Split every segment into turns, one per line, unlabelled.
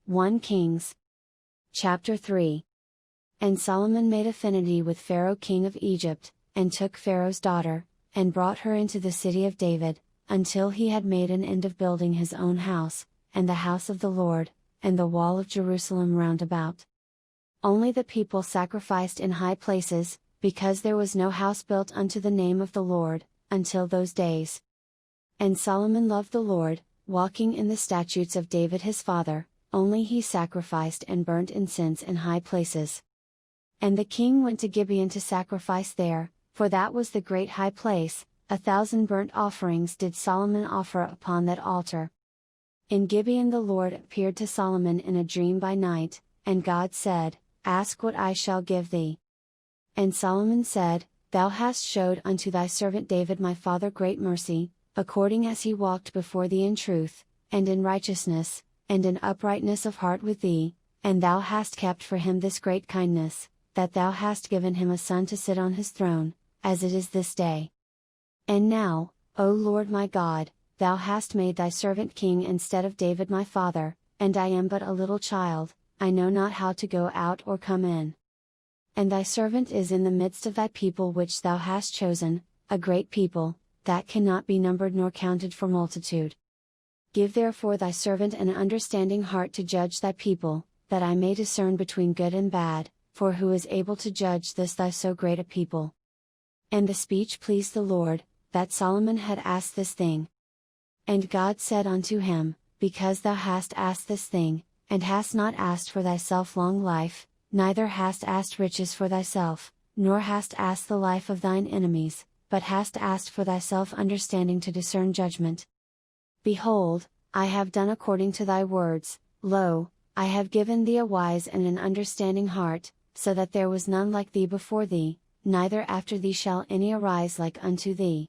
1 Kings. Chapter 3. And Solomon made affinity with Pharaoh king of Egypt, and took Pharaoh's daughter, and brought her into the city of David, until he had made an end of building his own house, and the house of the Lord, and the wall of Jerusalem round about. Only the people sacrificed in high places, because there was no house built unto the name of the Lord, until those days. And Solomon loved the Lord, walking in the statutes of David his father, only he sacrificed and burnt incense in high places. And the king went to Gibeon to sacrifice there, for that was the great high place. 1,000 burnt offerings did Solomon offer upon that altar. In Gibeon the Lord appeared to Solomon in a dream by night, and God said, Ask what I shall give thee. And Solomon said, Thou hast showed unto thy servant David my father great mercy, according as he walked before thee in truth, and in righteousness, and in uprightness of heart with thee, and thou hast kept for him this great kindness, that thou hast given him a son to sit on his throne, as it is this day. And now, O Lord my God, thou hast made thy servant king instead of David my father, and I am but a little child, I know not how to go out or come in. And thy servant is in the midst of thy people which thou hast chosen, a great people, that cannot be numbered nor counted for multitude. Give therefore thy servant an understanding heart to judge thy people, that I may discern between good and bad, for who is able to judge this thy so great a people? And the speech pleased the Lord, that Solomon had asked this thing. And God said unto him, Because thou hast asked this thing, and hast not asked for thyself long life, neither hast asked riches for thyself, nor hast asked the life of thine enemies, but hast asked for thyself understanding to discern judgment. Behold, I have done according to thy words. Lo, I have given thee a wise and an understanding heart, so that there was none like thee before thee, neither after thee shall any arise like unto thee.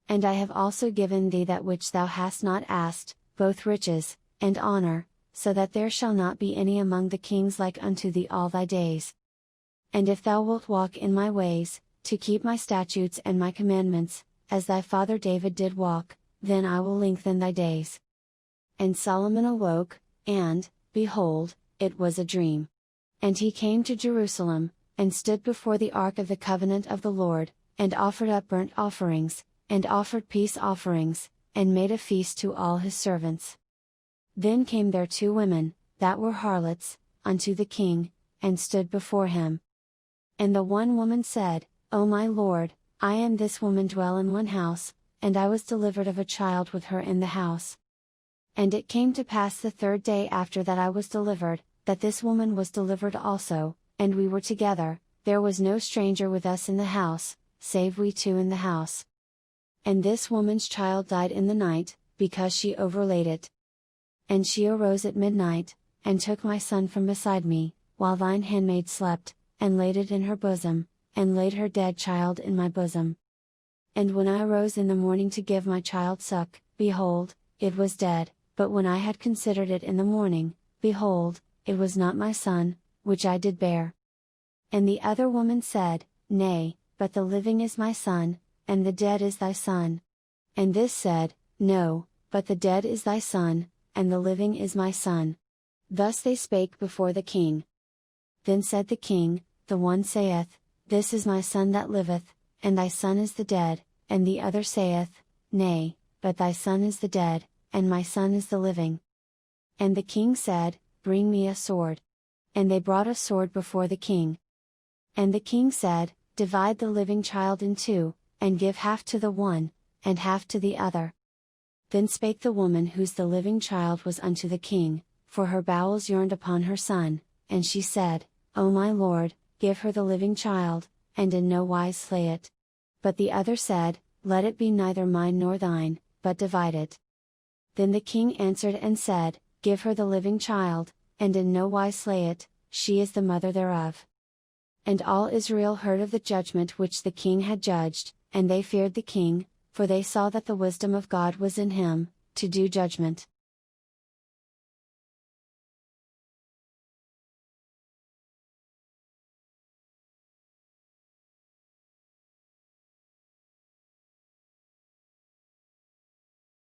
And I have also given thee that which thou hast not asked, both riches, and honor, so that there shall not be any among the kings like unto thee all thy days. And if thou wilt walk in my ways, to keep my statutes and my commandments, as thy father David did walk, then I will lengthen thy days. And Solomon awoke, and, behold, it was a dream. And he came to Jerusalem, and stood before the ark of the covenant of the Lord, and offered up burnt offerings, and offered peace offerings, and made a feast to all his servants. Then came there 2 women, that were harlots, unto the king, and stood before him. And the one woman said, O my lord, I and this woman dwell in one house, and I was delivered of a child with her in the house. And it came to pass the 3rd day after that I was delivered, that this woman was delivered also, and we were together, there was no stranger with us in the house, save we 2 in the house. And this woman's child died in the night, because she overlaid it. And she arose at midnight, and took my son from beside me, while thine handmaid slept, and laid it in her bosom, and laid her dead child in my bosom. And when I arose in the morning to give my child suck, behold, it was dead, but when I had considered it in the morning, behold, it was not my son, which I did bear. And the other woman said, Nay, but the living is my son, and the dead is thy son. And this said, No, but the dead is thy son, and the living is my son. Thus they spake before the king. Then said the king, The one saith, This is my son that liveth, and thy son is the dead, and the other saith, Nay, but thy son is the dead, and my son is the living. And the king said, Bring me a sword. And they brought a sword before the king. And the king said, Divide the living child in 2, and give half to the one, and half to the other. Then spake the woman whose the living child was unto the king, for her bowels yearned upon her son, and she said, O my lord, give her the living child, and in no wise slay it. But the other said, Let it be neither mine nor thine, but divide it. Then the king answered and said, Give her the living child, and in no wise slay it, she is the mother thereof. And all Israel heard of the judgment which the king had judged, and they feared the king, for they saw that the wisdom of God was in him, to do judgment.